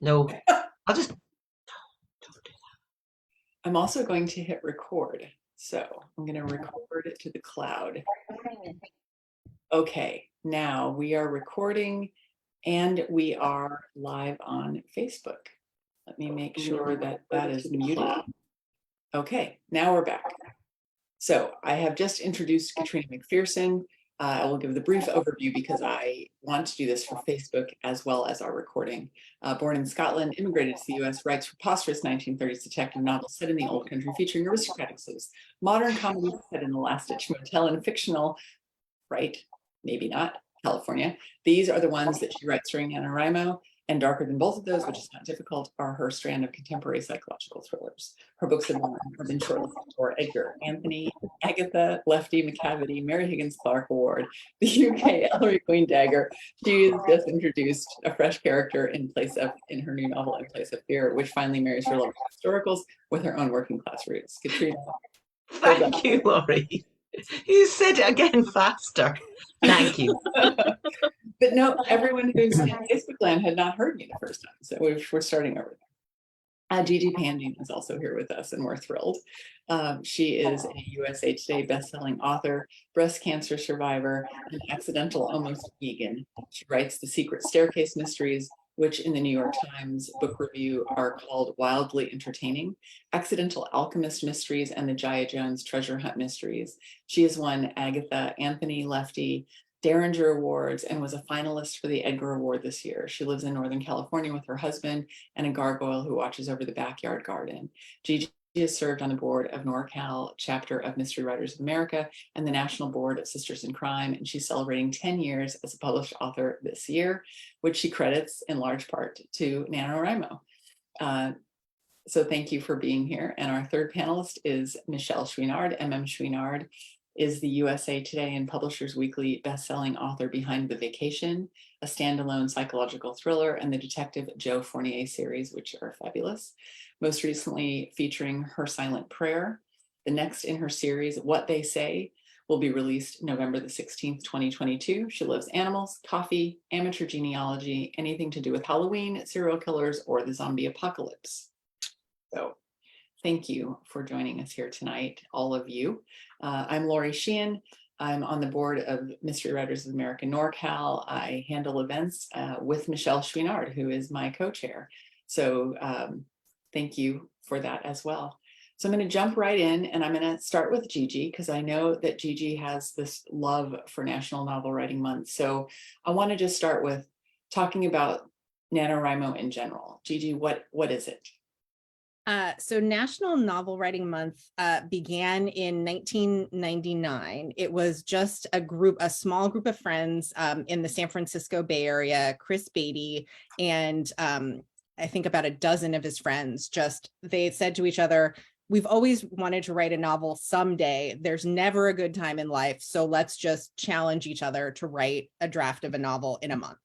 No, I'll just don't do I'm also going to hit record. So I'm going to record it to the cloud. that. Okay, now we are recording and we are live on Facebook. Let me make sure that that is muted. Okay, now we're back. So I have just introduced Katrina McPherson. I will give the brief overview because I want to do this for Facebook as well as our recording. Born in Scotland, immigrated to the US, writes preposterous 1930s detective novels set in the old country featuring aristocratic sleuths, modern comedies set in a last-ditch motel, and fictional, right, maybe not, California. These are the ones that she writes during NaNoWriMo, and darker than both of those, which is not difficult, are her strand of contemporary psychological thrillers. Her books have been shortlisted for Edgar Anthony, Agatha, Lefty, McCavity, Mary Higgins Clark Award, the UK Ellery Queen Dagger. She has just introduced a fresh character in her new novel, In Place of Fear, which finally marries her love of historicals with her own working class roots. Katrina, hold Thank you, Laurie. You said it again faster. Thank you. But no, everyone who's in Facebook land had not heard me the first time, so we're starting over. Gigi Pandian is also here with us, and we're thrilled. She is a USA Today bestselling author, breast cancer survivor, and accidental almost vegan. She writes The Secret Staircase Mysteries, which in the New York Times book review are called wildly entertaining, Accidental Alchemist Mysteries, and the Jaya Jones Treasure Hunt Mysteries. She has won Agatha Anthony, Lefty, Derringer Awards, and was a finalist for the Edgar Award this year. She lives in Northern California with her husband and a gargoyle who watches over the backyard garden. Gigi has served on the board of NorCal chapter of Mystery Writers of America and the National Board of Sisters in Crime, and she's celebrating 10 years as a published author this year, which she credits in large part to NaNoWriMo. So thank you for being here. And our third panelist is Michelle Choinard. Choinard is the USA Today and Publishers Weekly bestselling author behind The Vacation, a standalone psychological thriller, and the Detective Joe Fournier series, which are fabulous. Most recently featuring Her Silent Prayer. The next in her series, What They Say, will be released November the 16th, 2022. She loves animals, coffee, amateur genealogy, anything to do with Halloween, serial killers, or the zombie apocalypse. So thank you for joining us here tonight, all of you. I'm Laurie Sheehan. I'm on the board of Mystery Writers of America NorCal. I handle events with Michelle Choinard, who is my co-chair. So thank you for that as well. So I'm going to jump right in, and I'm going to start with Gigi, because I know that Gigi has this love for National Novel Writing Month. So I want to just start with talking about NaNoWriMo in general. Gigi, what is it? So National Novel Writing Month began in 1999. It was just a small group of friends in the San Francisco Bay Area, Chris Beatty, and I think about a dozen of his friends. They said to each other, we've always wanted to write a novel someday. There's never a good time in life. So let's just challenge each other to write a draft of a novel in a month.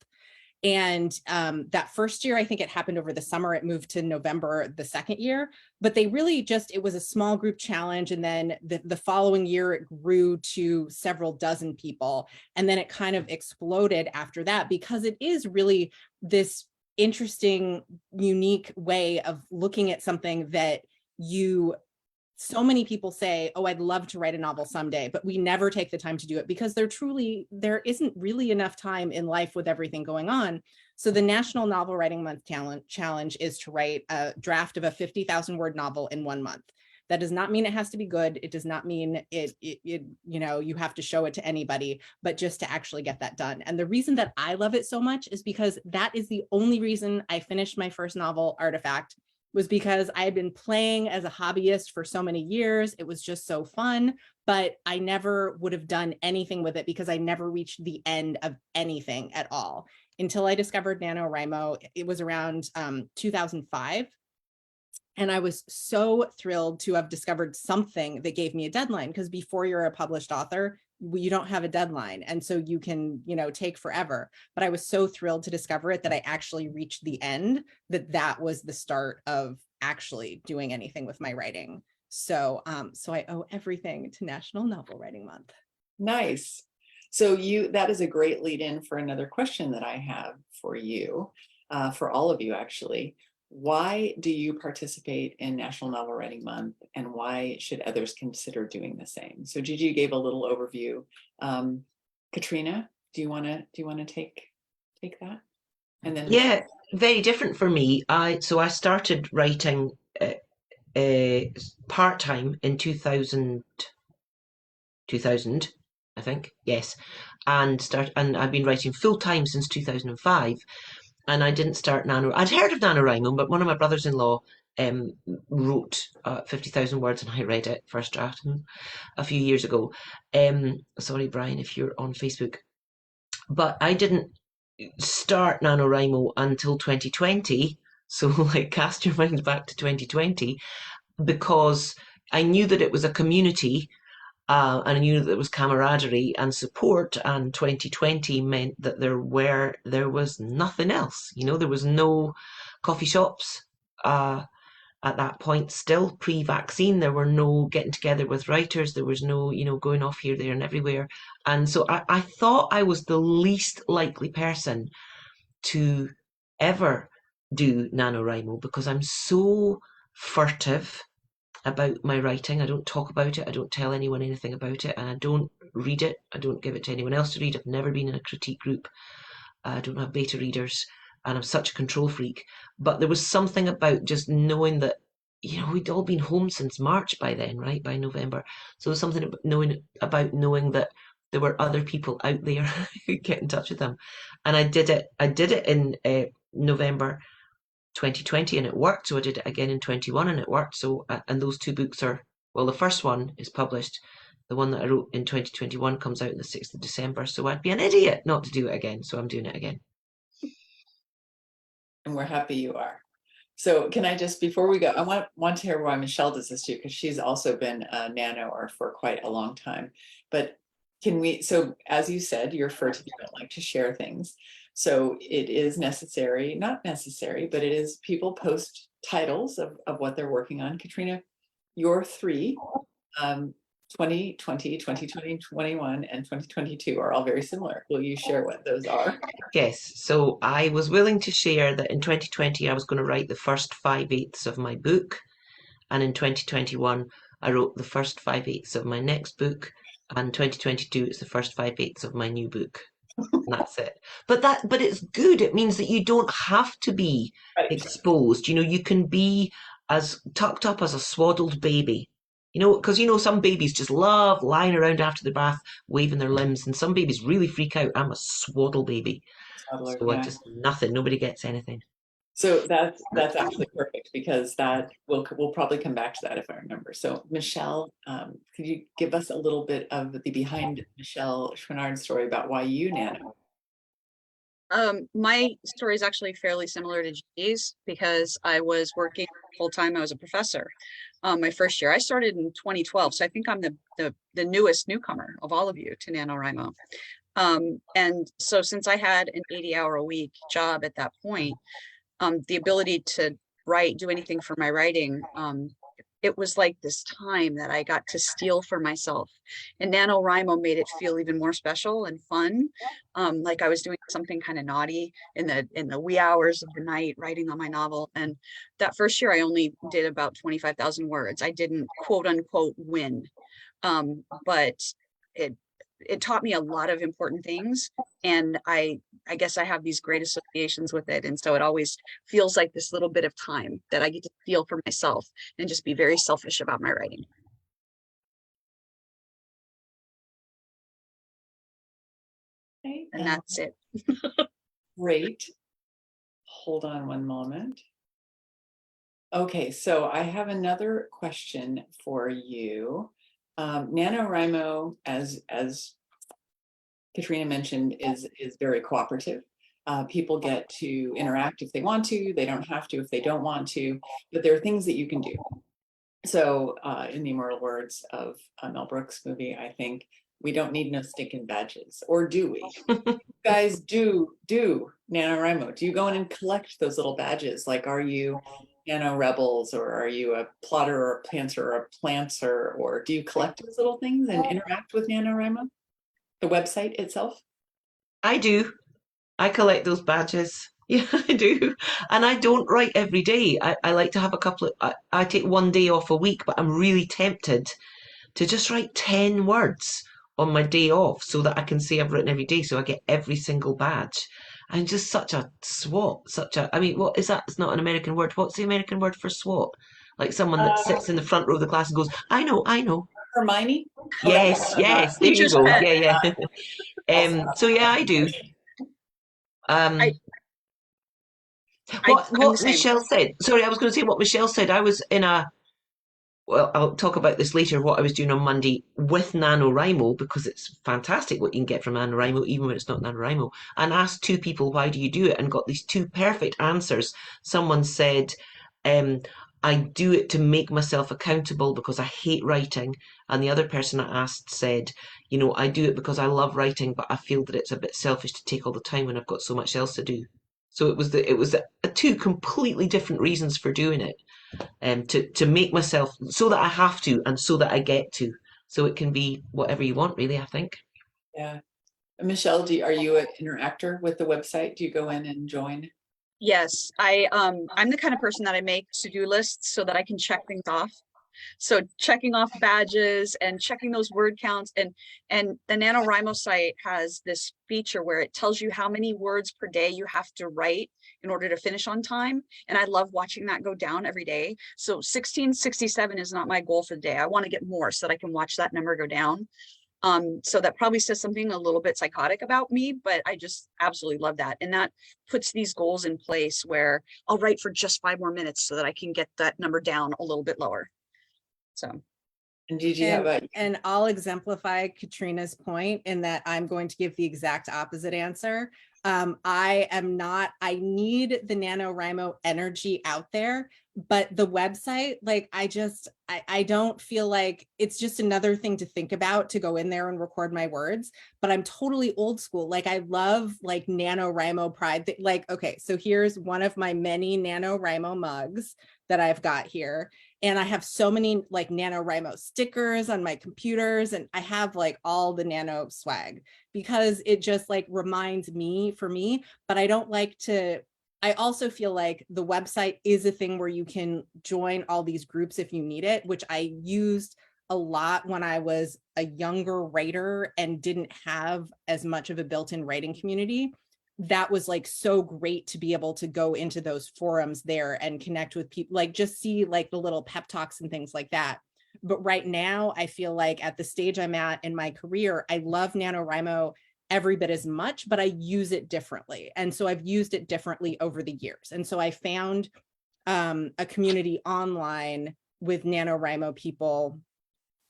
And that first year, I think it happened over the summer. It moved to November the second year, but they really it was a small group challenge. And then the following year, it grew to several dozen people. And then it kind of exploded after that, because it is really this interesting, unique way of looking at something that so many people say, oh, I'd love to write a novel someday, but we never take the time to do it because there isn't really enough time in life with everything going on. So the National Novel Writing Month Challenge is to write a draft of a 50,000 word novel in 1 month. That does not mean it has to be good. It does not mean you have to show it to anybody, but just to actually get that done. And the reason that I love it so much is because that is the only reason I finished my first novel, Artifact, was because I had been playing as a hobbyist for so many years. It was just so fun, but I never would have done anything with it because I never reached the end of anything at all until I discovered NaNoWriMo. It was around 2005. And I was so thrilled to have discovered something that gave me a deadline, because before you're a published author, you don't have a deadline. And so you can, take forever. But I was so thrilled to discover it that I actually reached the end, that was the start of actually doing anything with my writing. So I owe everything to National Novel Writing Month. Nice. So that is a great lead in for another question that I have for you. for all of you actually. Why do you participate in National Novel Writing Month, and why should others consider doing the same? So Gigi gave a little overview. Katrina, do you want to take that? And then Yeah, very different for me. So I started writing part time in 2000, I think. Yes, and I've been writing full time since 2005. And I didn't start I'd heard of NaNoWriMo, but one of my brothers-in-law um, wrote 50,000 words, and I read it first draft a few years ago. Sorry, Brian, if you're on Facebook, but I didn't start NaNoWriMo until 2020. So, like, cast your mind back to 2020, because I knew that it was a community, and I knew that there was camaraderie and support, and 2020 meant that there was nothing else. There was no coffee shops at that point. Still pre-vaccine, there were no getting together with writers. There was no going off here, there, and everywhere. And so I thought I was the least likely person to ever do NaNoWriMo, because I'm so furtive about my writing. I don't talk about it. I don't tell anyone anything about it, and I don't read it. I don't give it to anyone else to read. I've never been in a critique group. I don't have beta readers, and I'm such a control freak. But there was something about just knowing that, we'd all been home since March by then, right? By November. So there's something about knowing that there were other people out there who could get in touch with them. And I did it. I did it in November 2020, and it worked. So I did it again in 21, and it worked. So, and those two books are, well, the first one is published. The one that I wrote in 2021 comes out on the 6th of December. So I'd be an idiot not to do it again. So I'm doing it again. And we're happy you are. So can I just, before we go, I want to hear why Michelle does this too, because she's also been a nanoer for quite a long time. But so as you said, you're furtive, you don't like to share things. So it is necessary, not necessary, but it is, people post titles of what they're working on. Katrina, your three, 2020, 2021, and 2022 are all very similar. Will you share what those are? Yes. So I was willing to share that in 2020, I was going to write the first 5/8 of my book. And in 2021, I wrote the first 5/8 of my next book. And 2022 is the first 5/8 of my new book. And that's it. But it's good. It means that you don't have to be Right. exposed. You can be as tucked up as a swaddled baby. Because some babies just love lying around after the bath, waving their limbs, and some babies really freak out. I'm a swaddle baby. So I Yeah. just nothing. Nobody gets anything. So that's actually perfect, because that we'll probably come back to that if I remember. So Michelle, could you give us a little bit of the behind Michelle Choinard story about why you nano? My story is actually fairly similar to G's, because I was working full-time. I was a professor. My first year, I started in 2012. So I think I'm the newest newcomer of all of you to NaNoWriMo. And so since I had an 80-hour-a-week job at that point, the ability to do anything for my writing, it was like this time that I got to steal for myself. And NaNoWriMo made it feel even more special and fun. Like I was doing something kind of naughty in the wee hours of the night, writing on my novel. And that first year, I only did about 25,000 words. I didn't quote unquote win, but it taught me a lot of important things. And I guess I have these great associations with it. And so it always feels like this little bit of time that I get to feel for myself and just be very selfish about my writing. Okay, And that's it. Great. Hold on one moment. Okay, so I have another question for you. NaNoWriMo, as Katrina mentioned, is very cooperative. People get to interact if they want to. They don't have to if they don't want to, but there are things that you can do. So in the immortal words of Mel Brooks' movie, I think, we don't need no stinking badges, or do we? You guys do NaNoWriMo. Do you go in and collect those little badges? Like, are you Nano Rebels, or are you a plotter or a pantser or a planter, or do you collect those little things and interact with NaNoWriMo? The website itself? I do. I collect those badges. Yeah, I do. And I don't write every day. I like to have a couple of, I take one day off a week, but I'm really tempted to just write 10 words on my day off so that I can say I've written every day so I get every single badge. I'm just such a swot, I mean, what is that? It's not an American word. What's the American word for swot? Like someone that sits in the front row of the class and goes, I know, I know. Hermione? Oh, Yes, yes, there you Teacher's go. pet. Yeah, yeah. So yeah, I do. I, Um, I, I'm the what same. Michelle said. Sorry, I was going to say what Michelle said. I was in a well, I'll talk about this later, what I was doing on Monday with NaNoWriMo, because it's fantastic what you can get from NaNoWriMo, even when it's not NaNoWriMo. And asked two people, why do you do it? And got these two perfect answers. Someone said, um, I do it to make myself accountable because I hate writing. And the other person I asked said, I do it because I love writing, but I feel that it's a bit selfish to take all the time when I've got so much else to do. So it was two completely different reasons for doing it, to make myself so that I have to and so that I get to. So it can be whatever you want, really, I think. Yeah. Michelle, are you an interactor with the website? Do you go in and join? Yes, I'm the kind of person that I make to-do lists so that I can check things off. So checking off badges and checking those word counts, and the NaNoWriMo site has this feature where it tells you how many words per day you have to write in order to finish on time. And I love watching that go down every day. So 1667 is not my goal for the day. I want to get more so that I can watch that number go down. So that probably says something a little bit psychotic about me, but I just absolutely love that. And that puts these goals in place where I'll write for just 5 more minutes so that I can get that number down a little bit lower. So. And Gigi, how about you? And I'll exemplify Katrina's point in that I'm going to give the exact opposite answer. I need the NaNoWriMo energy out there, but the website, like I don't feel like it's just another thing to think about to go in there and record my words, but I'm totally old school. Like I love like NaNoWriMo pride. Like, okay, so here's one of my many NaNoWriMo mugs that I've got here. And I have so many like NaNoWriMo stickers on my computers, and I have like all the Nano swag because it just like reminds me for me, but I don't like to, I also feel like the website is a thing where you can join all these groups if you need it, which I used a lot when I was a younger writer and didn't have as much of a built-in writing community. That was like so great to be able to go into those forums there and connect with people, like just see like the little pep talks and things like that. But right now, I feel like at the stage I'm at in my career, I love NaNoWriMo every bit as much, but I use it differently. And so I've used it differently over the years. And so I found a community online with NaNoWriMo people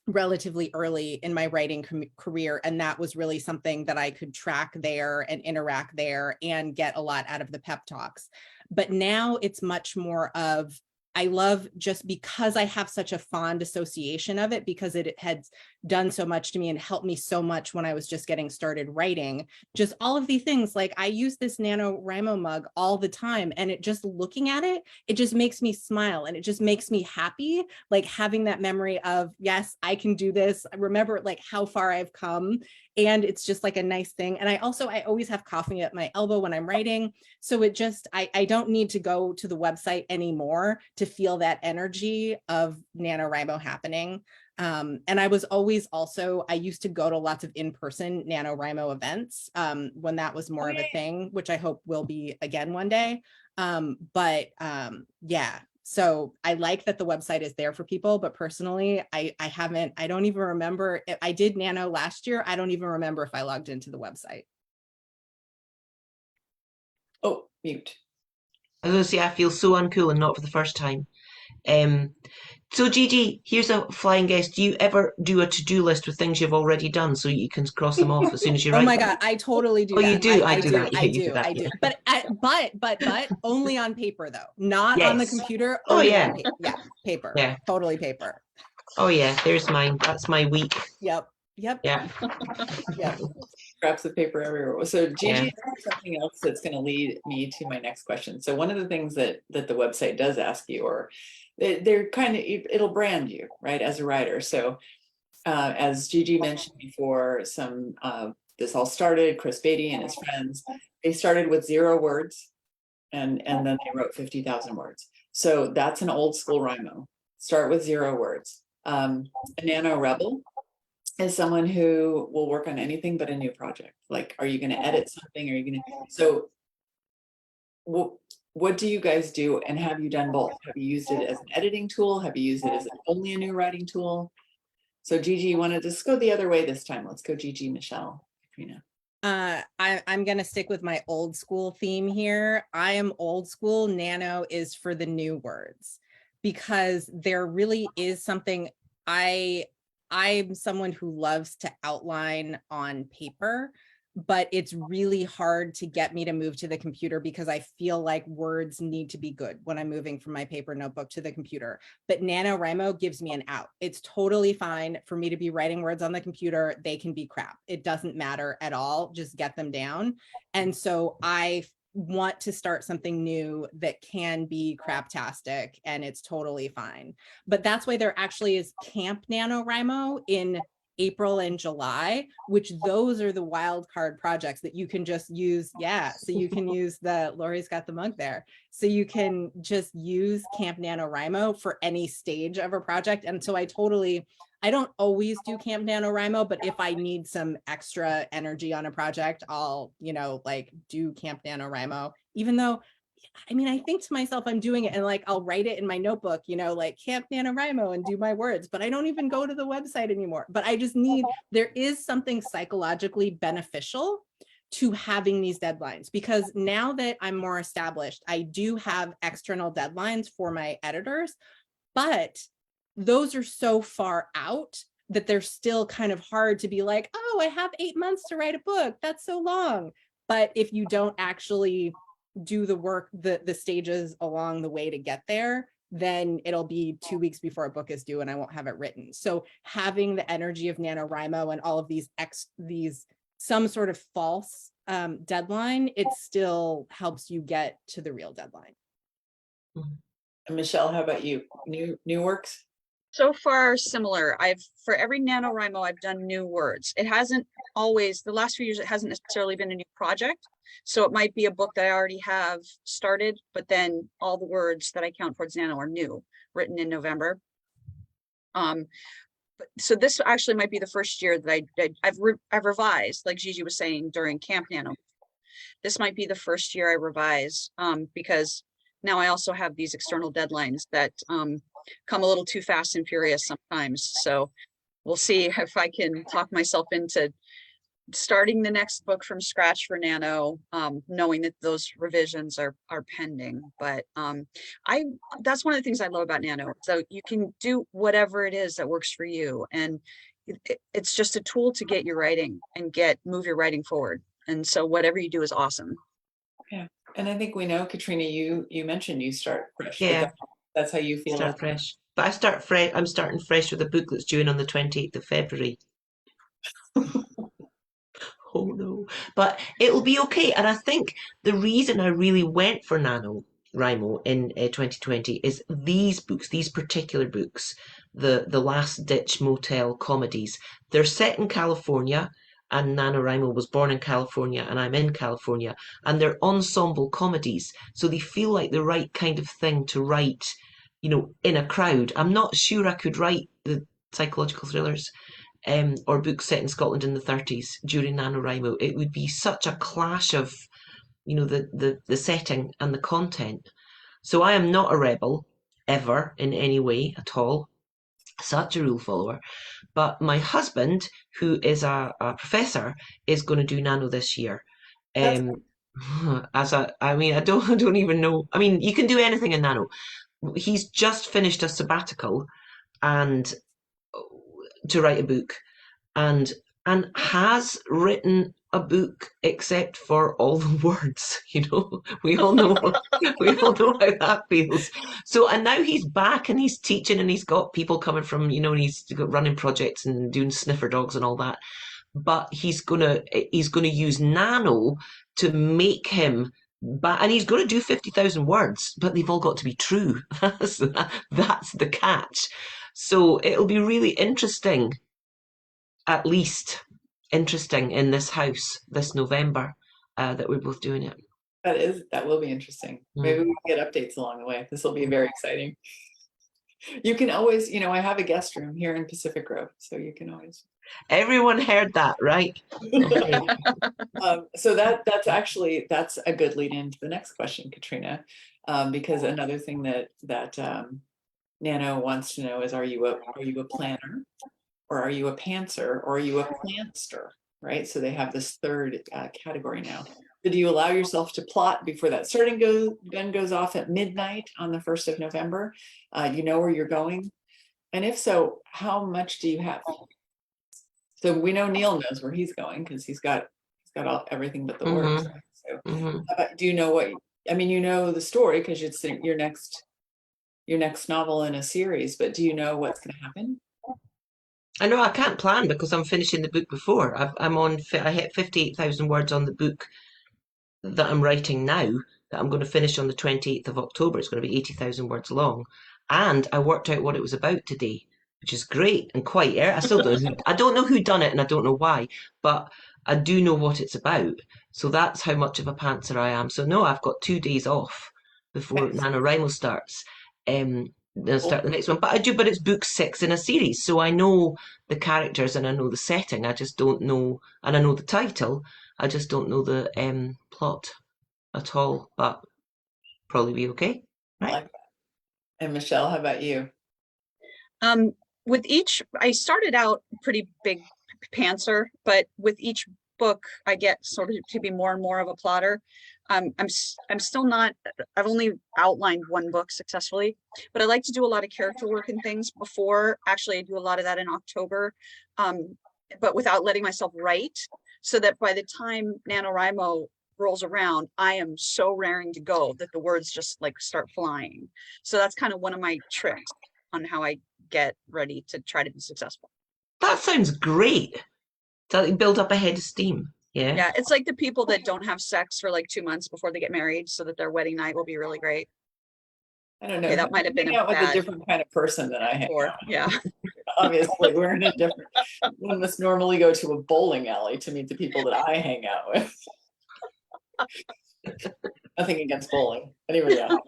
relatively early in my writing career. And that was really something that I could track there and interact there and get a lot out of the pep talks. But now it's much more of, I love just because I have such a fond association of it, because it had done so much to me and helped me so much when I was just getting started writing. Just all of these things, like I use this NaNoWriMo mug all the time, and it just looking at it, it just makes me smile and it just makes me happy. Like having that memory of, yes, I can do this. I remember like how far I've come, and it's just like a nice thing. And I always have coffee at my elbow when I'm writing. So it just, I don't need to go to the website anymore to feel that energy of NaNoWriMo happening. And I was always also, I used to go to lots of in-person NaNoWriMo events when that was more of a thing, which I hope will be again one day. Yeah, so I like that the website is there for people, but personally, I don't even remember. I did Nano last year. I don't even remember if I logged into the website. Oh, mute. I was going to say, I feel so uncool and not for the first time. So Gigi, here's a flying guess. Do you ever do a to-do list with things you've already done so you can cross them off as soon as you Oh write my them? God, I totally do Oh, that. you do? I do do, that. Yeah, I you do, that. I do. Yeah. But only on paper though, not on the Yes. computer, Oh, only yeah. on paper. Yeah, paper, Yeah. totally paper. Oh, yeah. There's mine. That's my week. Yep. Yeah. Yep. Scraps of paper everywhere. So Gigi, Yeah. there's something else that's going to lead me to my next question. So one of the things that the website does ask you, or they're kind of, it'll brand you, right, as a writer. So as Gigi mentioned before, this all started, Chris Beatty and his friends, they started with 0 words. and then they wrote 50,000 words. So that's an old school Rimo. Start with 0 words. A NaNoWriMo is someone who will work on anything but a new project. Like, are you going to edit something? Are you going to? So, what do you guys do? And have you done both? Have you used it as an editing tool? Have you used it as only a new writing tool? So, Gigi, you want to just go the other way this time? Let's go, Gigi, Michelle, Katrina. I'm going to stick with my old school theme here. I am old school. Nano is for the new words, because there really is something. I'm someone who loves to outline on paper, but it's really hard to get me to move to the computer because I feel like words need to be good when I'm moving from my paper notebook to the computer. But NaNoWriMo gives me an out. It's totally fine for me to be writing words on the computer. They can be crap. It doesn't matter at all. Just get them down. And so I want to start something new that can be craptastic, and it's totally fine. But that's why there actually is Camp NaNoWriMo in April and July, which those are the wild card projects that you can just use. Yeah, so you can use Lori's got the mug there. So you can just use Camp NaNoWriMo for any stage of a project. And so I don't always do Camp NaNoWriMo, but if I need some extra energy on a project, I'll, like do Camp NaNoWriMo, even though, I mean, I think to myself, I'm doing it and like, I'll write it in my notebook, like Camp NaNoWriMo and do my words, but I don't even go to the website anymore. But I just there is something psychologically beneficial to having these deadlines, because now that I'm more established, I do have external deadlines for my editors, but those are so far out that they're still kind of hard to be like, oh, I have 8 months to write a book. That's so long. But if you don't actually do the work, the stages along the way to get there, then it'll be 2 weeks before a book is due and I won't have it written. So having the energy of NaNoWriMo and all of these some sort of false deadline, it still helps you get to the real deadline. And Michelle, how about you? New works? So far, similar. For every NaNoWriMo, I've done new words. It hasn't always, the last few years, it hasn't necessarily been a new project. So it might be a book that I already have started, but then all the words that I count towards Nano are new, written in November. So this actually might be the first year that I've revised, like Gigi was saying, during Camp Nano. This might be the first year I revise, because now I also have these external deadlines that come a little too fast and furious sometimes. So we'll see if I can talk myself into starting the next book from scratch for Nano, knowing that those revisions are pending. But that's one of the things I love about Nano. So you can do whatever it is that works for you, and it's just a tool to get your writing and move your writing forward. And so whatever you do is awesome. Yeah, and I think we know, Katrina, you mentioned you start fresh. Yeah. That's how you feel. Start fresh. But I'm starting fresh with a book that's due in on the 28th of February. Oh no. But it'll be okay. And I think the reason I really went for NaNoWriMo in 2020 is these books, these particular books, the Last Ditch Motel comedies. They're set in California, and NaNoWriMo was born in California and I'm in California, and they're ensemble comedies. So they feel like the right kind of thing to write, in a crowd. I'm not sure I could write the psychological thrillers or books set in Scotland in the 30s during NaNoWriMo. It would be such a clash of, the setting and the content. So I am not a rebel ever in any way at all. Such a rule follower. But my husband, who is a professor, is going to do Nano this year. I don't even know. I mean, you can do anything in Nano. He's just finished a sabbatical and to write a book, and has written a book except for all the words. We all know how that feels. So, and now he's back and he's teaching and he's got people coming from, and he's got running projects and doing sniffer dogs and all that. But he's gonna use Nano to make him back, and he's going to do 50,000 words, but they've all got to be true. That's the catch. So it'll be really interesting, at least interesting in this house this November, that we're both doing it. That will be interesting. Maybe we can get updates along the way. This will be very exciting. You can always, I have a guest room here in Pacific Grove, so you can always. Everyone heard that, right? Okay. So that's a good lead into the next question, Katrina, because another thing that Nano wants to know is, are you a planner, or are you a pantser, or are you a plantster? Right. So they have this third category now. So do you allow yourself to plot before that starting gun goes off at midnight on the 1st of November? You know where you're going, and if so, how much do you have? So we know Neil knows where he's going because he's got everything but the words. So do you know what? I mean, you know the story because it's your next novel in a series, but do you know what's going to happen? I know I can't plan because I'm finishing the book before. I hit 58,000 words on the book that I'm writing now, that I'm going to finish on the 28th of October. It's going to be 80,000 words long. And I worked out what it was about today, which is great and quite, I still don't know who done it and I don't know why, but I do know what it's about. So that's how much of a pantser I am. So no, I've got 2 days off before NaNoWriMo starts. They'll start the next one, but it's book 6 in a series, so I know the characters and I know the setting. I just don't know, and I know the title. I just don't know the plot at all, but probably be okay, I right? like that. And Michelle, how about you? With each, I started out pretty big pantser, but with each book, I get sort of to be more and more of a plotter. I'm still not. I've only outlined one book successfully, but I like to do a lot of character work and things before. Actually, I do a lot of that in October, but without letting myself write, so that by the time NaNoWriMo rolls around, I am so raring to go that the words just like start flying. So that's kind of one of my tricks on how I get ready to try to be successful. That sounds great. To build up a head of steam. Yeah. Yeah, it's like the people that don't have sex for like 2 months before they get married so that their wedding night will be really great. I don't know. Okay, that might have been hang out with bad a different kind of person than I hang out. Yeah. Obviously, we're in a different. One must normally go to a bowling alley to meet the people that I hang out with. Nothing against bowling. Anybody else?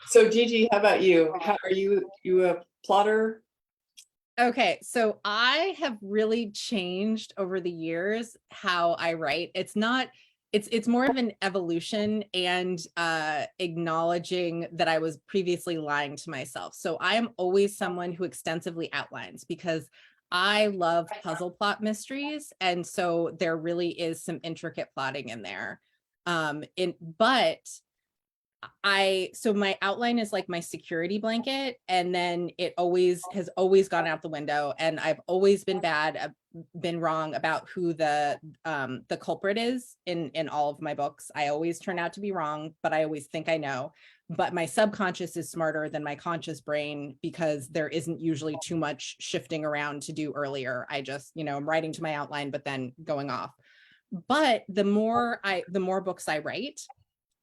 So Gigi, how about you? How are you a plotter? Okay, so I have really changed over the years how I write. It's more of an evolution and acknowledging that I was previously lying to myself. So I am always someone who extensively outlines because I love puzzle plot mysteries. And so there really is some intricate plotting in there. So my outline is like my security blanket, and then it has always gone out the window, and I've always been wrong about who the culprit is in all of my books. I always turn out to be wrong, but I always think I know. But my subconscious is smarter than my conscious brain because there isn't usually too much shifting around to do earlier. I just, I'm writing to my outline, but then going off. But the more books I write,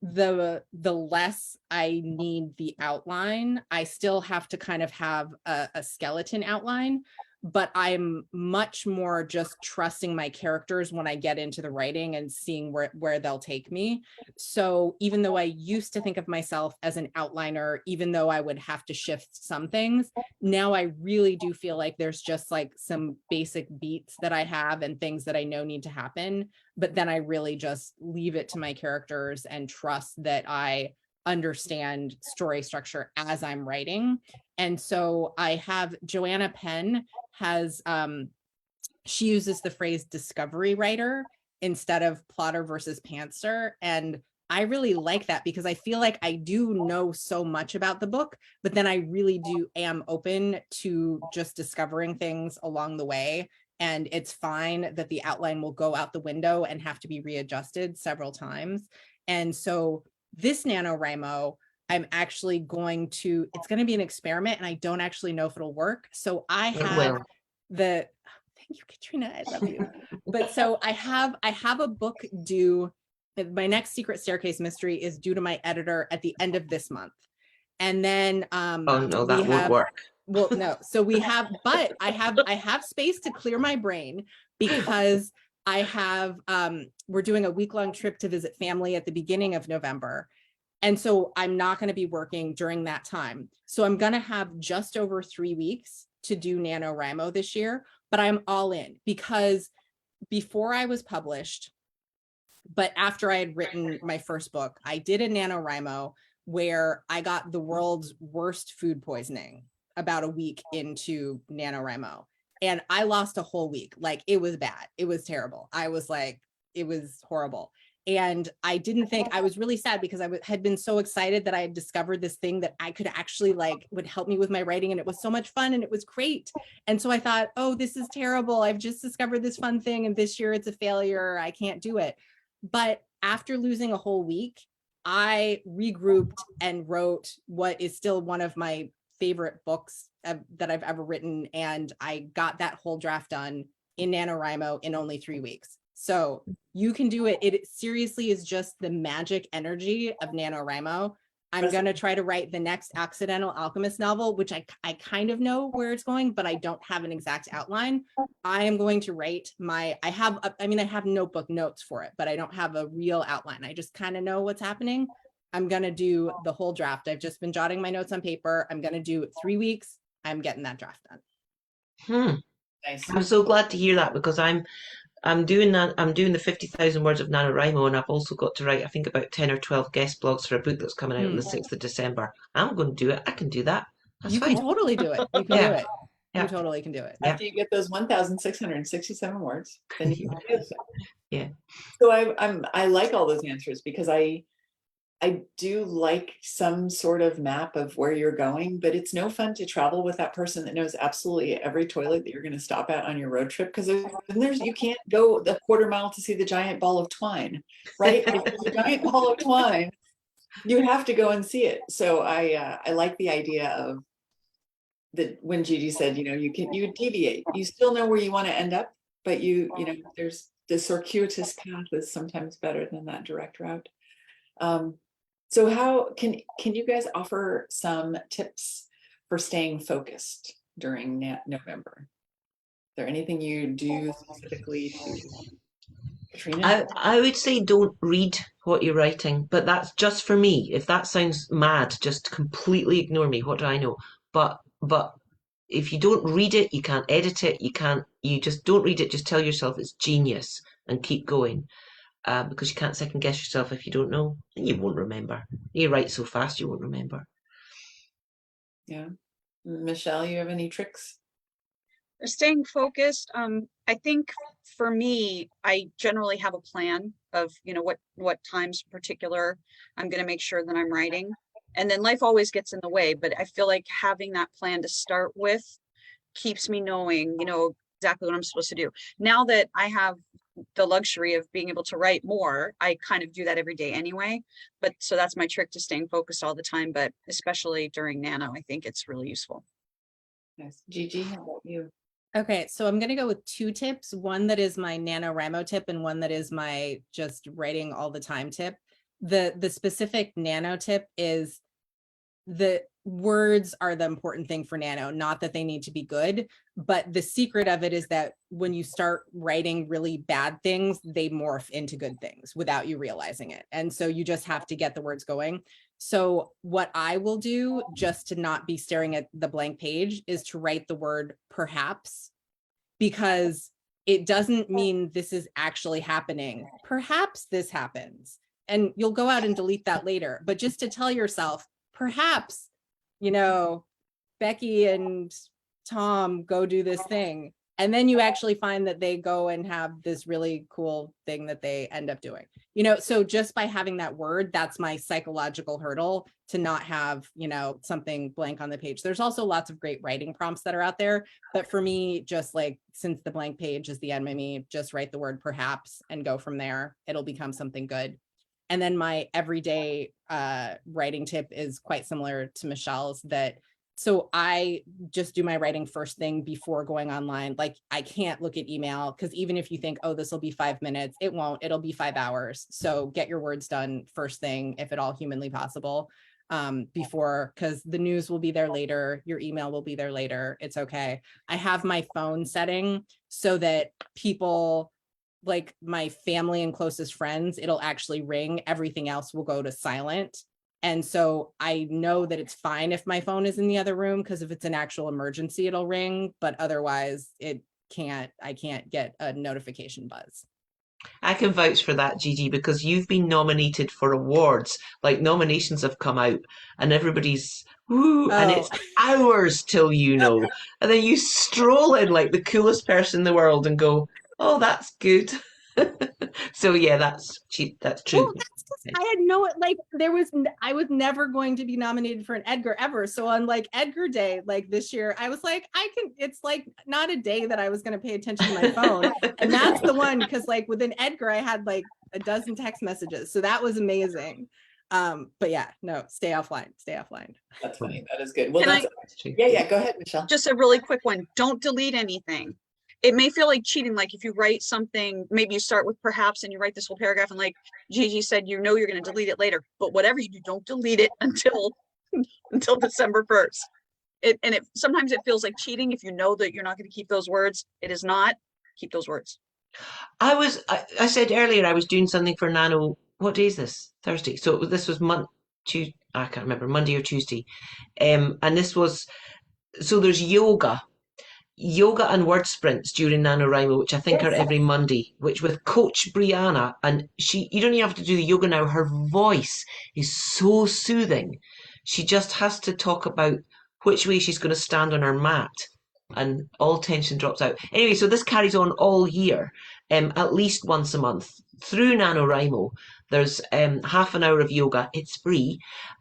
the less I need the outline. I still have to kind of have a skeleton outline, but I'm much more just trusting my characters when I get into the writing and seeing where they'll take me. So even though I used to think of myself as an outliner, even though I would have to shift some things, now I really do feel like there's just like some basic beats that I have and things that I know need to happen. But then I really just leave it to my characters and trust that I understand story structure as I'm writing. And so I have Joanna Penn she uses the phrase discovery writer instead of plotter versus pantser. And I really like that because I feel like I do know so much about the book, but then I really am open to just discovering things along the way. And it's fine that the outline will go out the window and have to be readjusted several times. And so this NaNoWriMo, I'm actually it's going to be an experiment, and I don't actually know if it'll work. So I have thank you, Katrina, I love you. But so I have a book due. My next Secret Staircase mystery is due to my editor at the end of this month. And then oh no, that won't work. Well, no. So but I have space to clear my brain because I have, we're doing a week-long trip to visit family at the beginning of November. And so I'm not going to be working during that time. So I'm going to have just over 3 weeks to do NaNoWriMo this year, but I'm all in because before I was published, but after I had written my first book, I did a NaNoWriMo where I got the world's worst food poisoning about a week into NaNoWriMo. And I lost a whole week. Like, it was bad. It was terrible. I was like, it was horrible. And I didn't think, I was really sad because I had been so excited that I had discovered this thing that I could actually like, would help me with my writing. And it was so much fun and it was great. And so I thought, oh, this is terrible. I've just discovered this fun thing and this year it's a failure. I can't do it. But after losing a whole week, I regrouped and wrote what is still one of my favorite books that I've ever written. And I got that whole draft done in NaNoWriMo in only 3 weeks. So you can do it. It seriously is just the magic energy of NaNoWriMo. I'm going to try to write the next Accidental Alchemist novel, which I kind of know where it's going, but I don't have an exact outline. I am going to write I have notebook notes for it, but I don't have a real outline. I just kind of know what's happening. I'm going to do the whole draft. I've just been jotting my notes on paper. I'm going to do 3 weeks. I'm getting that draft done. Nice. I'm so glad to hear that because I'm doing that. I'm doing the 50,000 words of NaNoWriMo, and I've also got to write, I think, about 10 or 12 guest blogs for a book that's coming out on the 6th of December. I'm going to do it. I can do that. That's You fine. can totally do it. You can Yeah. do it. Yeah. You totally can do it. After you get those 1,667 words, then you can do it. Yeah. So I like all those answers because I do like some sort of map of where you're going, but it's no fun to travel with that person that knows absolutely every toilet that you're going to stop at on your road trip, because you can't go the quarter mile to see the giant ball of twine, right? If there's a giant ball of twine, you have to go and see it. So I like the idea of that when Gigi said, you deviate, you still know where you want to end up, but there's the circuitous path is sometimes better than that direct route. So how can you guys offer some tips for staying focused during November? Is there anything you do specifically to Katrina? I would say don't read what you're writing, but that's just for me. If that sounds mad, just completely ignore me. What do I know? But if you don't read it, you can't edit it. You just don't read it. Just tell yourself it's genius and keep going. Because you can't second guess yourself if you don't know, and you won't remember. You write so fast, you won't remember. Yeah. Michelle, you have any tricks? Staying focused. I think for me, I generally have a plan of, what times in particular I'm going to make sure that I'm writing. And then life always gets in the way, but I feel like having that plan to start with keeps me knowing, exactly what I'm supposed to do. Now that I have the luxury of being able to write more, I kind of do that every day anyway. But so that's my trick to staying focused all the time, but especially during Nano, I think it's really useful. Nice. Gigi, how about you? Okay, so I'm going to go with 2 tips, one that is my NaNoWriMo tip and one that is my just writing all the time tip. The specific Nano tip is the words are the important thing for Nano, not that they need to be good, but the secret of it is that when you start writing really bad things, they morph into good things without you realizing it. And so you just have to get the words going. So what I will do, just to not be staring at the blank page, is to write the word perhaps, because it doesn't mean this is actually happening. Perhaps this happens. And you'll go out and delete that later. But just to tell yourself, perhaps, Becky and Tom go do this thing. And then you actually find that they go and have this really cool thing that they end up doing. So just by having that word, that's my psychological hurdle to not have, something blank on the page. There's also lots of great writing prompts that are out there. But for me, just like, since the blank page is the enemy, just write the word perhaps and go from there. It'll become something good. And then my everyday writing tip is quite similar to Michelle's, so I just do my writing first thing before going online. Like, I can't look at email, because even if you think, oh, this will be 5 minutes, it won't, it'll be 5 hours. So get your words done first thing, if at all humanly possible, because the news will be there later. Your email will be there later. It's okay. I have my phone setting so that people like my family and closest friends, it'll actually ring. Everything else will go to silent. And so I know that it's fine if my phone is in the other room, because if it's an actual emergency, it'll ring, but otherwise I can't get a notification buzz. I can vouch for that, Gigi, because you've been nominated for awards. Like nominations have come out, and everybody's woo, and Oh, it's hours till you know, and then you stroll in like the coolest person in the world and go, "Oh, that's good." So yeah, that's well, true. that's just, I had no, like, I was never going to be nominated for an Edgar ever. So on like Edgar Day, like this year, I was like, it's like not a day that I was going to pay attention to my phone. And that's the one, because like within Edgar, I had like a dozen text messages. So that was amazing. But yeah, no, stay offline. That's funny. That is good. Well, Can I That's true. yeah, go ahead, Michelle. just a really quick one? Don't delete anything. It may feel like cheating, like if you write something, maybe you start with perhaps and you write this whole paragraph, and like Gigi said, you know you're going to delete it later, but whatever you do, don't delete it until December 1st. And sometimes it feels like cheating if you know that you're not going to keep those words. It is not. Keep those words. I said earlier I was doing something for Nano. What day is this? Thursday. So this was Tuesday. I can't remember, Monday or Tuesday. And this was, so there's yoga and word sprints during NaNoWriMo, which I think are every Monday, which with Coach Brianna, and you don't even have to do the yoga now. Her voice is so soothing. She just has to talk about which way she's going to stand on her mat, and all tension drops out. Anyway, so this carries on all year, at least once a month through NaNoWriMo. There's half an hour of yoga. It's free,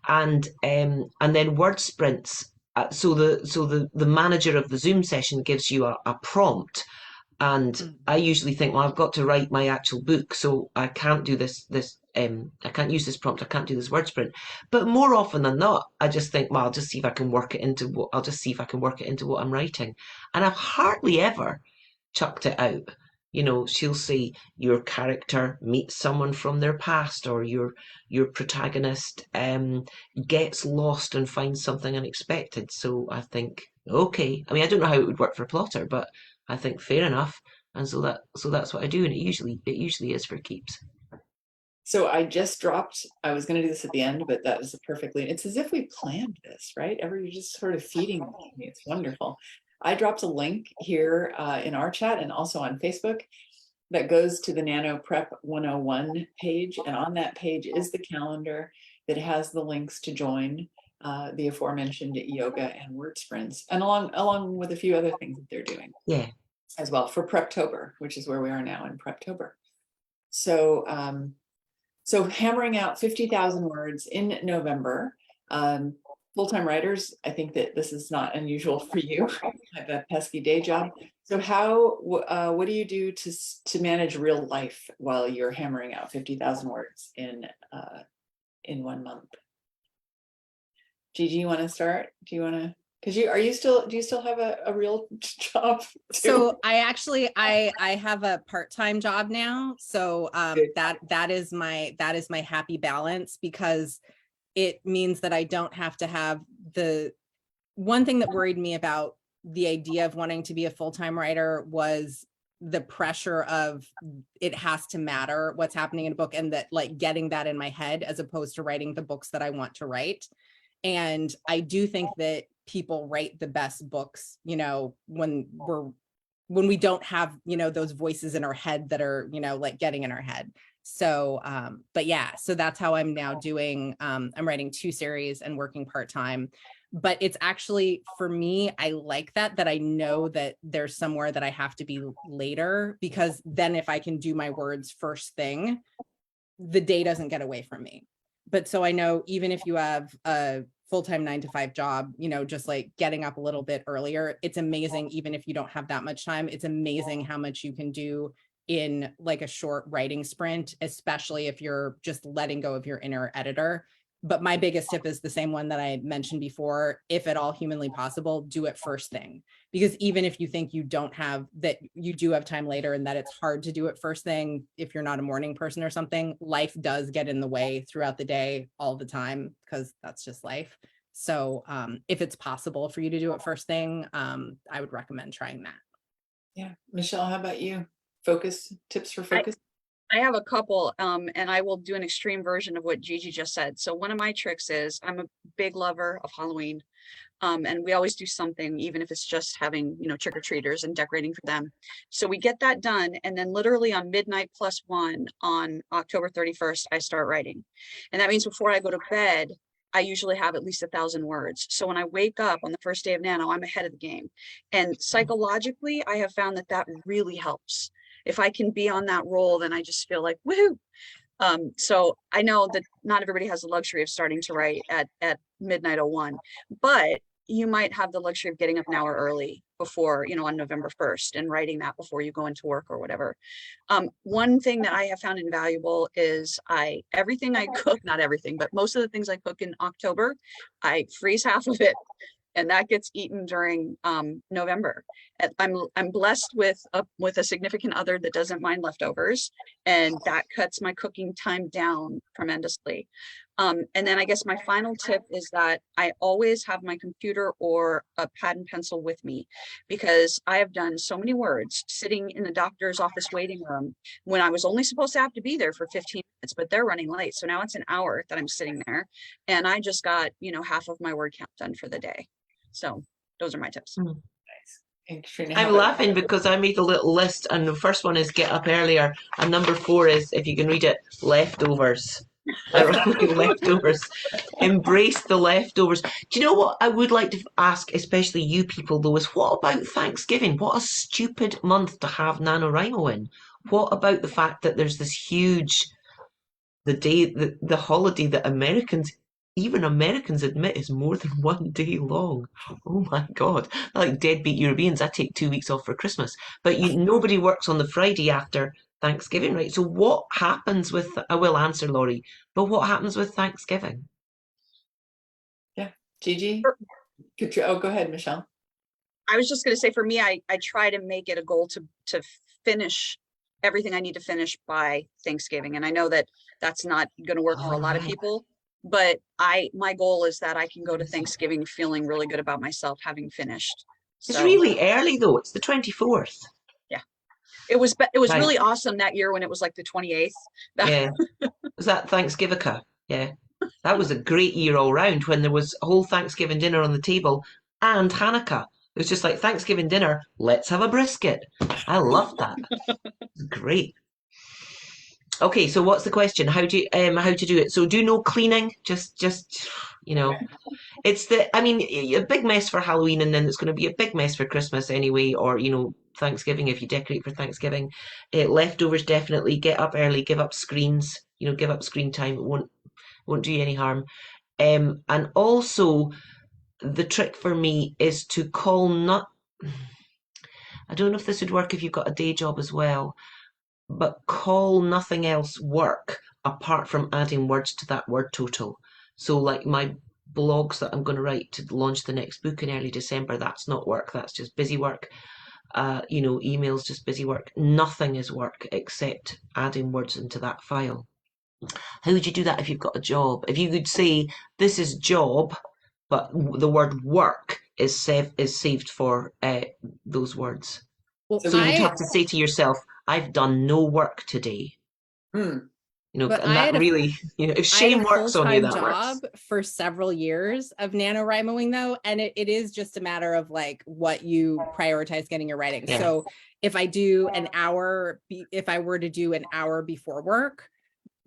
and then word sprints. So the manager of the Zoom session gives you a prompt, and I usually think, well, I've got to write my actual book, so I can't do I can't use this prompt, I can't do this word sprint. But more often than not, I just think, well, I'll just see if I can work it into what I'm writing, and I've hardly ever chucked it out. She'll say your character meets someone from their past, or your protagonist gets lost and finds something unexpected. So I think, okay. I mean, I don't know how it would work for a plotter, but I think fair enough. And so that's what I do, and it usually is for keeps. So I was going to do this at the end, but that was it's as if we planned this, right? You're just sort of feeding me. It's wonderful. I dropped a link here in our chat and also on Facebook that goes to the Nano Prep 101 page. And on that page is the calendar that has the links to join the aforementioned yoga and word sprints, and along with a few other things that they're doing. Yeah. As well for Preptober, which is where we are now in Preptober. So so hammering out 50,000 words in November. Full-time writers, I think that this is not unusual for you. I have a pesky day job. So what do you do to manage real life while you're hammering out 50,000 words in 1 month? Gigi, you want to start? Do you want to? Because do you still have a real job too? So I have a part-time job now. So that is my happy balance, because it means that I don't have to have the one thing that worried me about the idea of wanting to be a full-time writer was the pressure of it has to matter what's happening in a book, and that like getting that in my head as opposed to writing the books that I want to write. And I do think that people write the best books, when we don't have, those voices in our head that are, like getting in our head. So, but yeah, so that's how I'm now doing, I'm writing 2 series and working part-time, but it's actually, for me, I like that I know that there's somewhere that I have to be later, because then if I can do my words first thing, the day doesn't get away from me. But so I know even if you have a full-time 9-to-5 job, just like getting up a little bit earlier, it's amazing. Even if you don't have that much time, it's amazing how much you can do in like a short writing sprint, especially if you're just letting go of your inner editor. But my biggest tip is the same one that I mentioned before. If at all humanly possible, do it first thing. Because even if you think you don't have that, you do have time later, and that it's hard to do it first thing, if you're not a morning person or something, life does get in the way throughout the day all the time, because that's just life. So if it's possible for you to do it first thing, I would recommend trying that. Yeah. Michelle, how about you? tips for I, focus? I have a couple, and I will do an extreme version of what Gigi just said. So one of my tricks is I'm a big lover of Halloween. And we always do something, even if it's just having, trick-or-treaters and decorating for them. So we get that done. And then literally on midnight +1 on October 31st, I start writing. And that means before I go to bed, I usually have at least 1,000 words. So when I wake up on the first day of Nano, I'm ahead of the game. And psychologically, I have found that that really helps. If I can be on that roll, then I just feel like, woohoo. So I know that not everybody has the luxury of starting to write at midnight 01, but you might have the luxury of getting up an hour early before, on November 1st and writing that before you go into work or whatever. One thing that I have found invaluable is everything I cook, not everything, but most of the things I cook in October, I freeze half of it, and that gets eaten during November. And I'm blessed with a significant other that doesn't mind leftovers, and that cuts my cooking time down tremendously. And then I guess my final tip is that I always have my computer or a pad and pencil with me, because I have done so many words sitting in the doctor's office waiting room when I was only supposed to have to be there for 15 minutes, but they're running late. So now it's an hour that I'm sitting there, and I just got, half of my word count done for the day. So those are my tips. Nice. And Katrina, I'm laughing because I made a little list, and the first one is get up earlier, and number 4 is, if you can read it, leftovers. Leftovers. Embrace the leftovers. Do you know what I would like to ask, especially you people though, is what about Thanksgiving? What a stupid month to have NaNoWriMo in. What about the fact that there's this huge, the holiday that even Americans admit is more than one day long. Oh my God. Like deadbeat Europeans, I take 2 weeks off for Christmas. But nobody works on the Friday after Thanksgiving, right? So what happens with, I will answer, Laurie, but what happens with Thanksgiving? Yeah, Gigi? Oh, go ahead, Michelle. I was just going to say, for me, I try to make it a goal to finish everything I need to finish by Thanksgiving. And I know that that's not going to work for a lot of people, but my goal is that I can go to Thanksgiving feeling really good about myself having finished. It's really early though. It's the 24th. Yeah. It was Right. really awesome that year when it was like the 28th. Yeah. Was that Thanksgivica? Yeah. That was a great year all round when there was a whole Thanksgiving dinner on the table and Hanukkah. It was just like Thanksgiving dinner, let's have a brisket. I loved that. It's great. Okay, so what's the question? How to do it? So do no cleaning. Just it's a big mess for Halloween, and then it's going to be a big mess for Christmas anyway, or Thanksgiving if you decorate for Thanksgiving. Leftovers definitely. Get up early. Give up screens. Give up screen time. It won't do you any harm. And also the trick for me is to call not. I don't know if this would work if you've got a day job as well, but call nothing else work apart from adding words to that word total. So like my blogs that I'm going to write to launch the next book in early December, that's not work, that's just busy work. Emails, just busy work. Nothing is work except adding words into that file. How would you do that if you've got a job? If you could say, this is job, but the word work is saved for those words. Well, So you'd have to say to yourself, I've done no work today. But and that really, if shame works on you, that job works. For several years of NaNoWriMoing though, and it is just a matter of like what you prioritize getting your writing. Yeah. So if I do an hour, if I were to do an hour before work,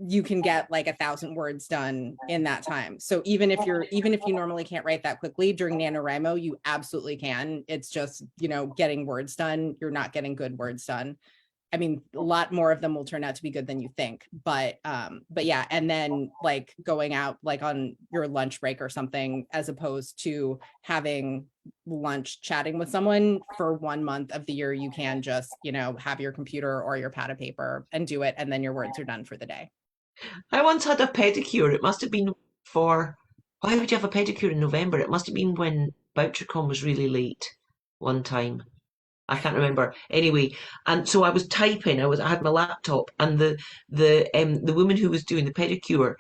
you can get like 1,000 words done in that time. So even if you normally can't write that quickly during NaNoWriMo, you absolutely can. It's just, getting words done. You're not getting good words done. I mean, a lot more of them will turn out to be good than you think, but yeah. And then like going out like on your lunch break or something, as opposed to having lunch chatting with someone for 1 month of the year, you can just, have your computer or your pad of paper and do it. And then your words are done for the day. I once had a pedicure. It must have been why would you have a pedicure in November? It must have been when VoucherCon was really late one time. I can't remember. Anyway, and so I was typing. I had my laptop, and the woman who was doing the pedicure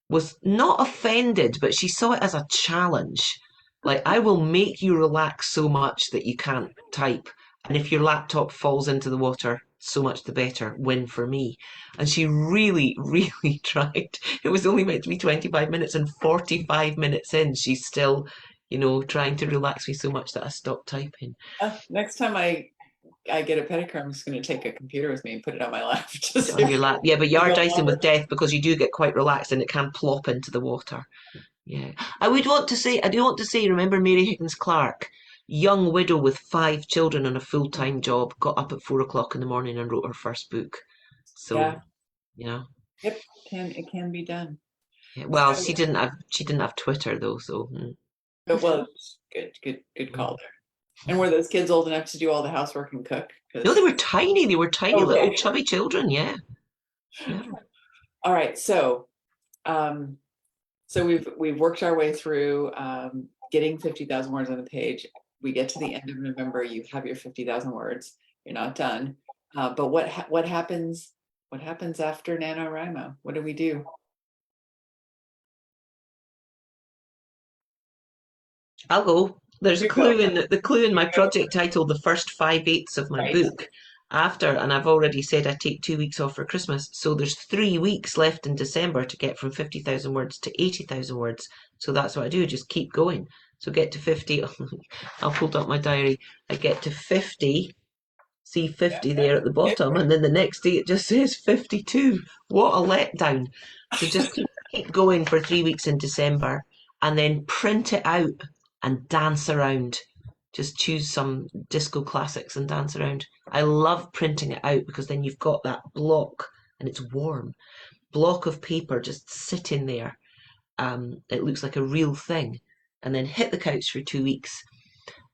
was not offended, but she saw it as a challenge. Like, I will make you relax so much that you can't type, and if your laptop falls into the water, so much the better win for me. And she really, really tried. It was only meant to be 25 minutes, and 45 minutes in, she's still, trying to relax me so much that I stopped typing. Next time I get a pedicure, I'm just going to take a computer with me and put it on my lap. Just On your lap. Yeah, but you are go dicing on. with death because you do get quite relaxed and it can plop into the water. Yeah. I do want to say, remember Mary Higgins Clark? Young widow with 5 children and a full-time job, got up at 4 o'clock in the morning and wrote her first book. So, Yeah. you know. Yep, it can be done. Yeah, well, So, she didn't have Twitter though, so but well, good call there. And were those kids old enough to do all the housework and cook? no, they were tiny. They were tiny little Okay. chubby children. Yeah. Yeah. All right, so we've worked our way through getting 50,000 words on the page. We get to the end of November, you have your 50,000 words. You're not done. But what happens? What happens after NaNoWriMo? What do we do? I'll go. There's a You clue go. in the clue in my project title, the first 5/8 of my Right. book. After, and I've already said I take 2 weeks off for Christmas, so there's 3 weeks left in December to get from 50,000 words to 80,000 words. So that's what I do, just keep going. So get to 50. I'll hold up my diary. I get to 50. See 50 there at the bottom, and then the next day it just says 52. What a letdown. So just keep going for 3 weeks in December, and then print it out and dance around. Just choose some disco classics and dance around. I love printing it out because then you've got that block, and it's warm, block of paper just sitting there. It looks like a real thing. And then hit the couch for 2 weeks,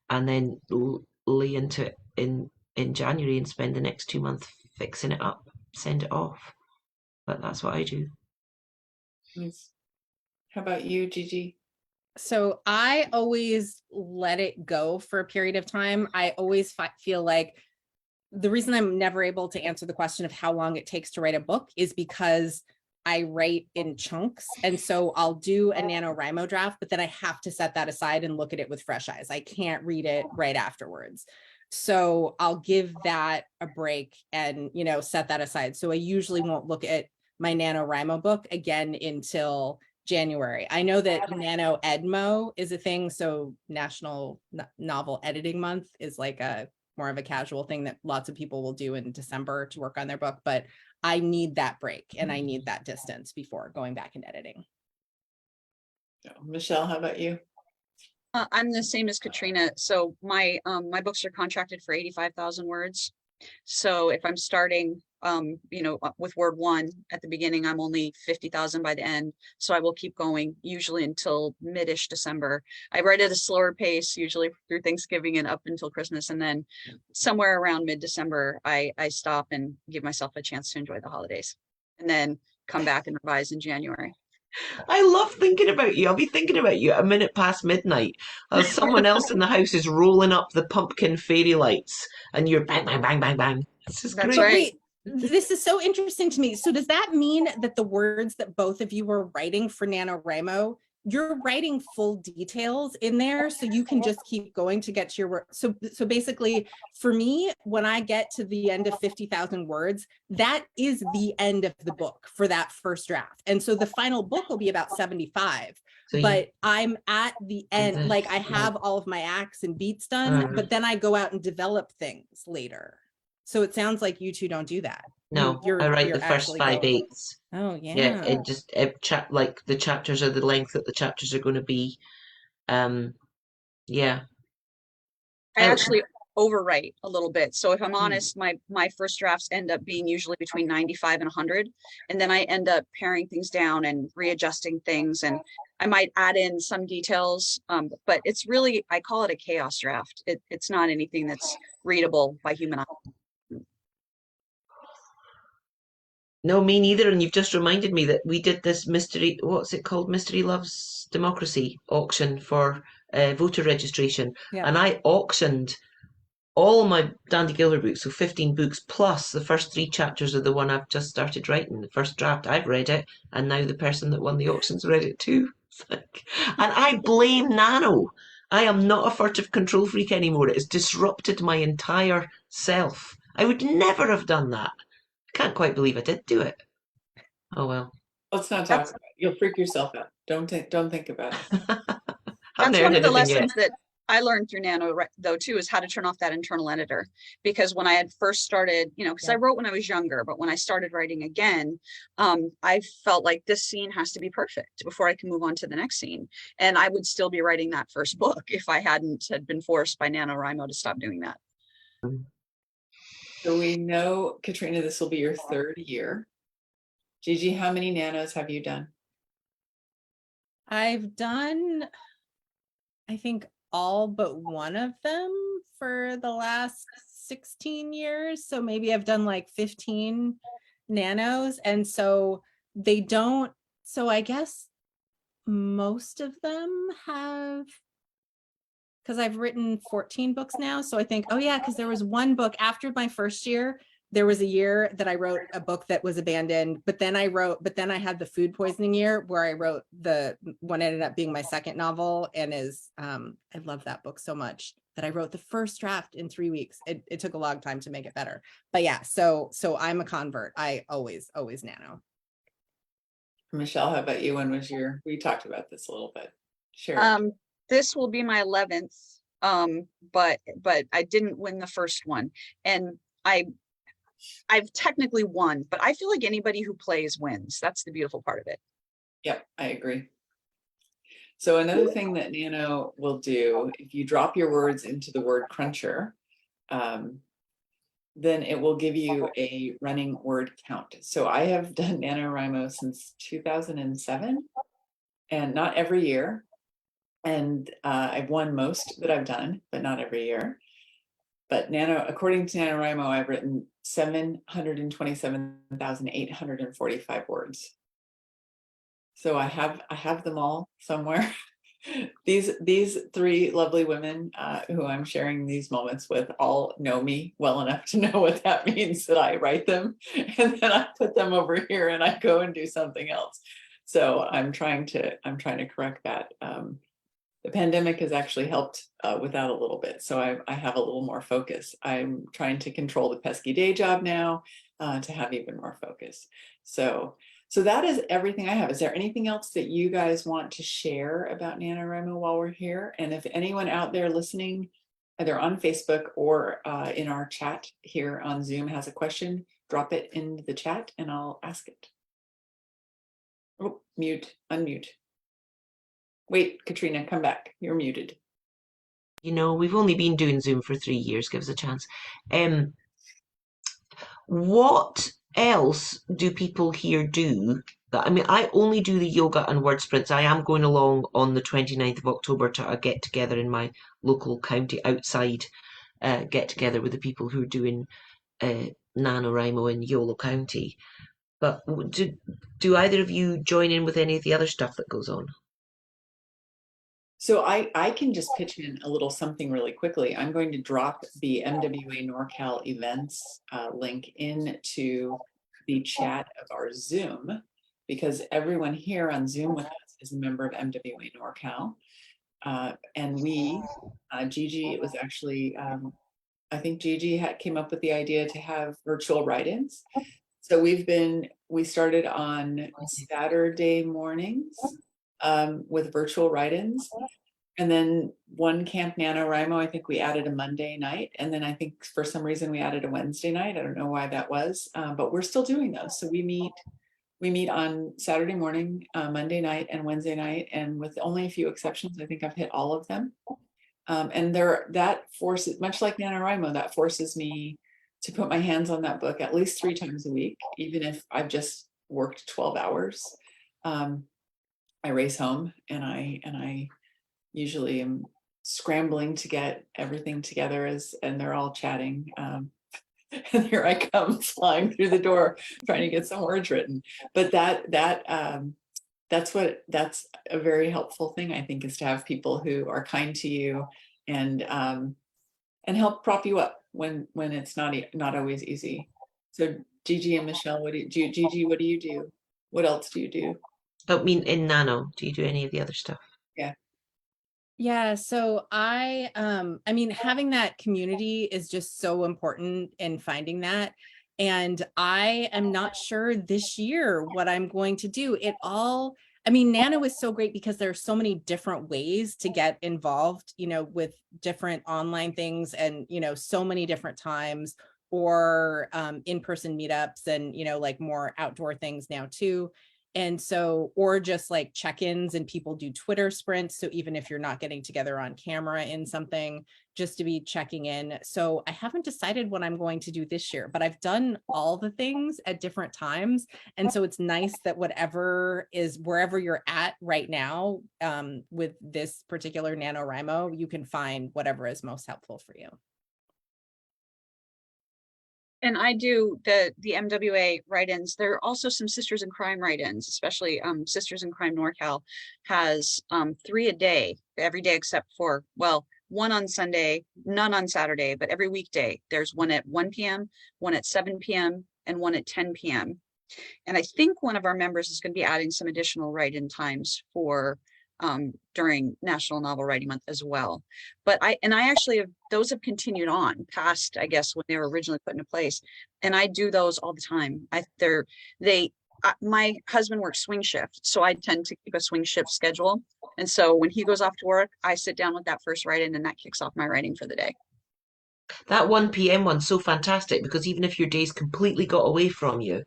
and then lay into it in January and spend the next 2 months fixing it up, send it off. But that's what I do. Nice. How about you, Gigi? So I always let it go for a period of time. I always feel like the reason I'm never able to answer the question of how long it takes to write a book is because I write in chunks. And so I'll do a NaNoWriMo draft, but then I have to set that aside and look at it with fresh eyes. I can't read it right afterwards. So I'll give that a break and, set that aside. So I usually won't look at my NaNoWriMo book again until January. I know that NaNoEdMo is a thing. So National Novel Editing Month is like more of a casual thing that lots of people will do in December to work on their book, but I need that break and I need that distance before going back and editing. Michelle, how about you? I'm the same as Katrina. So my books are contracted for 85,000 words. So if I'm starting, with word 1 at the beginning, I'm only 50,000 by the end. So I will keep going usually until mid-ish December. I write at a slower pace, usually through Thanksgiving and up until Christmas. And then somewhere around mid-December, I stop and give myself a chance to enjoy the holidays and then come back and revise in January. I love thinking about you. I'll be thinking about you at a minute past midnight as someone else in the house is rolling up the pumpkin fairy lights and you're bang, bang, bang, bang, bang. This is That's great. right. Wait, this is so interesting to me. So does that mean that the words that both of you were writing for NaNoWriMo, you're writing full details in there so you can just keep going to get to your work? So basically for me, when I get to the end of 50,000 words, that is the end of the book for that first draft. And so the final book will be about 75. So but I'm at the end, like I have all of my acts and beats done, but then I go out and develop things later. So it sounds like you two don't do that. No, I write the first 5/8. Oh yeah. Yeah, it just like the chapters are the length that the chapters are going to be. Yeah. I actually overwrite a little bit. So if I'm honest, my first drafts end up being usually between 95 and 100. And then I end up paring things down and readjusting things. And I might add in some details, but it's really, I call it a chaos draft. It's not anything that's readable by human eye. No, me neither. And you've just reminded me that we did this mystery, what's it called? Mystery Loves Democracy auction for voter registration. Yeah. And I auctioned all my Dandy Gilder books, so 15 books, plus the first 3 chapters of the one I've just started writing. The first draft, I've read it, and now the person that won the auction's read it too. And I blame Nano. I am not a furtive control freak anymore. It has disrupted my entire self. I would never have done that. I can't quite believe I did do it. Oh well. Let's not talk That's about it. You'll freak yourself out. Don't think about it. Haven't one heard of the anything yet. lessons that I learned through Nano though too is how to turn off that internal editor. Because when I had first started, because I wrote when I was younger, but when I started writing again, I felt like this scene has to be perfect before I can move on to the next scene. And I would still be writing that first book if I hadn't had been forced by NaNoWriMo to stop doing that. So we know, Katrina, this will be your third year. Gigi, how many nanos have you done? I've done, I think, all but one of them for the last 16 years. So maybe I've done like 15 nanos. And so they don't, so I guess most of them have, because I've written 14 books now. So I think, oh yeah, because there was one book after my first year, there was a year that I wrote a book that was abandoned, but then I had the food poisoning year where I wrote the one ended up being my second novel and is, I love that book so much that I wrote the first draft in 3 weeks. It took a long time to make it better, but yeah, so I'm a convert. I always nano. Michelle, how about you? When was we talked about this a little bit. Share it. This will be my 11th, but I didn't win the first one, and I've technically won, but I feel like anybody who plays wins. That's the beautiful part of it. Yep, I agree. So another thing that Nano will do, if you drop your words into the word cruncher, then it will give you a running word count. So I have done NaNoWriMo since 2007, and not every year. And I've won most that I've done, but not every year. But according to NaNoWriMo, I've written 727,845 words. So I have them all somewhere. These three lovely women who I'm sharing these moments with all know me well enough to know what that means, that I write them and then I put them over here and I go and do something else. So I'm trying to correct that. The pandemic has actually helped with that a little bit. So I have a little more focus. I'm trying to control the pesky day job now to have even more focus. So that is everything I have. Is there anything else that you guys want to share about NaNoWriMo while we're here? And if anyone out there listening, either on Facebook or in our chat here on Zoom has a question, drop it in the chat and I'll ask it. Oh, unmute. Wait, Katrina, come back. You're muted. We've only been doing Zoom for 3 years, give us a chance. What else do people here do? I only do the yoga and word sprints. I am going along on the 29th of October to a get together in my local county outside get together with the people who are doing NaNoWriMo in Yolo County. But do either of you join in with any of the other stuff that goes on? So I can just pitch in a little something really quickly. I'm going to drop the MWA NorCal events link into the chat of our Zoom, because everyone here on Zoom with us is a member of MWA NorCal. And Gigi, it was actually, I think Gigi came up with the idea to have virtual write-ins. So we started on Saturday mornings with virtual write-ins. And then one Camp NaNoWriMo, I think we added a Monday night. And then I think for some reason we added a Wednesday night. I don't know why that was, but we're still doing those. So we meet on Saturday morning, Monday night and Wednesday night. And with only a few exceptions, I think I've hit all of them. And that forces, much like NaNoWriMo, that forces me to put my hands on that book at least 3 times a week, even if I've just worked 12 hours. I race home and I usually am scrambling to get everything together and they're all chatting. And here I come flying through the door trying to get some words written. But that's a very helpful thing, I think, is to have people who are kind to you and help prop you up when it's not always easy. So Gigi and Michelle, Gigi, what do you do? What else do you do? I mean, in Nano, do you do any of the other stuff? Yeah. Yeah, so I mean, having that community is just so important in finding that. And I am not sure this year what I'm going to do. I mean, Nano is so great because there are so many different ways to get involved, with different online things and, so many different times, or in-person meetups and, like more outdoor things now too. And so, or just like check-ins, and people do Twitter sprints. So even if you're not getting together on camera in something, just to be checking in. So I haven't decided what I'm going to do this year, but I've done all the things at different times. And so it's nice that wherever you're at right now, with this particular NaNoWriMo, you can find whatever is most helpful for you. And I do the MWA write-ins. There are also some Sisters in Crime write-ins, especially Sisters in Crime NorCal has 3 a day, every day except for, well, one on Sunday, none on Saturday, but every weekday. There's one at 1 p.m., one at 7 p.m., and one at 10 p.m. And I think one of our members is going to be adding some additional write-in times for during National Novel Writing Month as well. But I actually those have continued on past, I guess, when they were originally put into place. And I do those all the time. My husband works swing shift, so I tend to keep a swing shift schedule. And so when he goes off to work, I sit down with that first write-in, and that kicks off my writing for the day. That 1 p.m. one's so fantastic because even if your day's completely got away from you,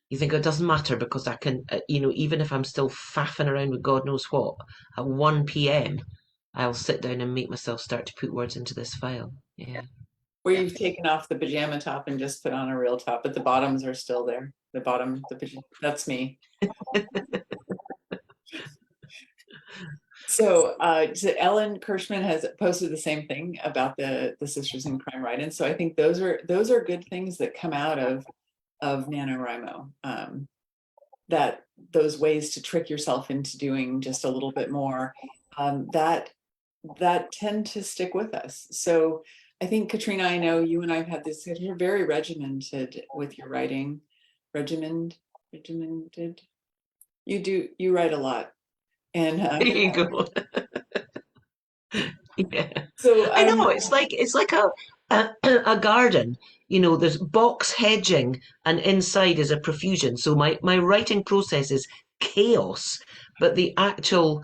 you think it doesn't matter because I can, even if I'm still faffing around with God knows what, at 1 p.m., I'll sit down and make myself start to put words into this file. Yeah. Where you've taken off the pajama top and just put on a real top, but the bottoms are still there. That's me. So Ellen Kirschman has posted the same thing about the Sisters in Crime write-in. So I think those are good things that come out of NaNoWriMo. That those ways to trick yourself into doing just a little bit more, that tend to stick with us. So I think, Katrina, I know you and I've had this, you're very regimented with your writing. Regimented. You write a lot. And There you go. Yeah. so I know it's like a garden. There's box hedging, and inside is a profusion. So my writing process is chaos, but the actual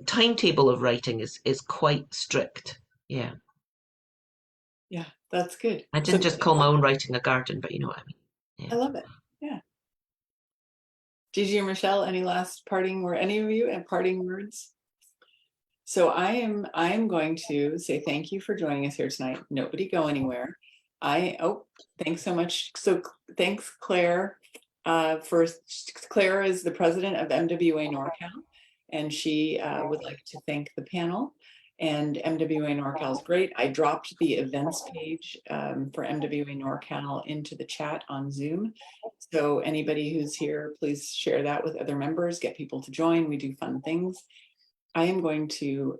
timetable of writing is quite strict. Yeah. yeah, that's good. I didn't just call my own writing a garden, but you know what I mean. I Yeah. love it. Yeah. Gigi or Michelle, any last parting or any of you and parting words? So I am going to say thank you for joining us here tonight. Nobody go anywhere. Thanks so much. So thanks, Claire. Claire is the president of MWA NorCal, and she would like to thank the panel. And MWA NorCal is great. I dropped the events page for MWA NorCal into the chat on Zoom. So anybody who's here, please share that with other members, get people to join. We do fun things. I am going to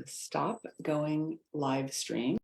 stop going live stream.